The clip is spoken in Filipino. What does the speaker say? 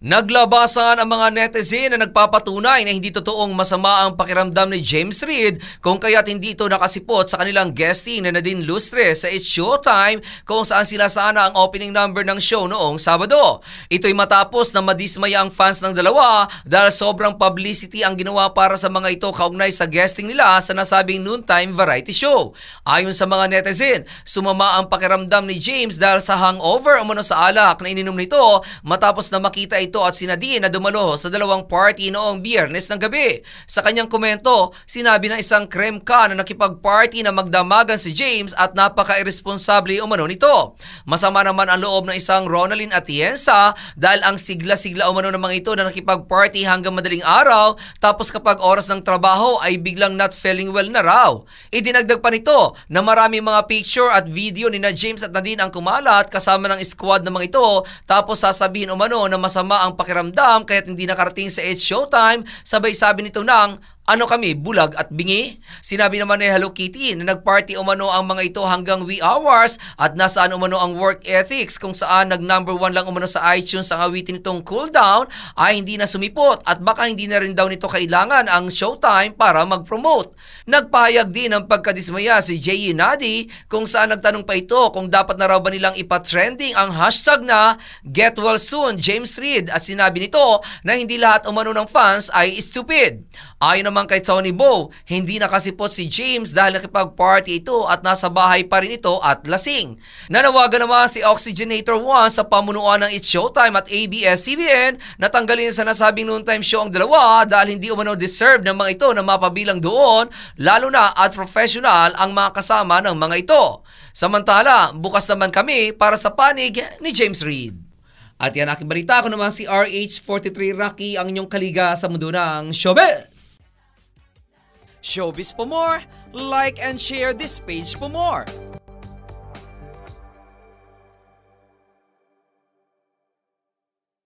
Naglabasan ang mga netizen na nagpapatunay na hindi totoong masama ang pakiramdam ni James Reid kung kaya't hindi ito nakasipot sa kanilang guesting na Nadine Lustre sa It's Showtime kung saan sila sana ang opening number ng show noong Sabado. Ito'y matapos na madismaya ang fans ng dalawa dahil sobrang publicity ang ginawa para sa mga ito kaugnay sa guesting nila sa nasabing noontime variety show. Ayon sa mga netizen, sumama ang pakiramdam ni James dahil sa hangover umano sa alak na ininom nito matapos na makita ito at si Nadine na dumalo sa dalawang party noong Biyernes ng gabi. Sa kanyang komento, sinabi ng isang kremka na nakipag-party na magdamagan si James at napaka-irresponsable umano nito. Masama naman ang loob ng isang Ronaldin Atienza dahil ang sigla-sigla umano ng mga ito na nakipag-party hanggang madaling araw tapos kapag oras ng trabaho ay biglang not feeling well na raw. Idinagdag pa nito na maraming mga picture at video ni na James at Nadine ang kumalat kasama ng squad ng mga ito tapos sasabihin umano na masama ang pakiramdam kaya't hindi nakarating sa It's Showtime, sabay sabi nito ng ano kami, bulag at bingi? Sinabi naman ni Hello Kitty na nagparty umano ang mga ito hanggang wee hours at nasaan umano ang work ethics kung saan nag-number 1 lang umano sa iTunes ang awitin nitong Cool Down ay hindi na sumipot at baka hindi na rin daw nito kailangan ang Showtime para mag-promote. Nagpahayag din ng pagkadismaya si J.E. Nadi kung saan nagtanong pa ito kung dapat na raw ba nilang ipatrending ang hashtag na Get Well Soon James Reid at sinabi nito na hindi lahat umano ng fans ay stupid. Ayon naman kay Tony Bo, hindi nakasipot si James dahil nakipag-party ito at nasa bahay pa rin ito at lasing. Nanawagan naman si Oxygenator 1 sa pamunuan ng It's Showtime at ABS-CBN na tanggalin sa nasabing noontime show ang dalawa dahil hindi umano deserve ng mga ito na mapabilang doon, lalo na at professional ang mga kasama ng mga ito. Samantala, bukas naman kami para sa panig ni James Reid. At yan aking balita, ako naman si RH43 Rocky, ang inyong kaliga sa mundo ng showbiz. Showbiz for more, like and share this page for more.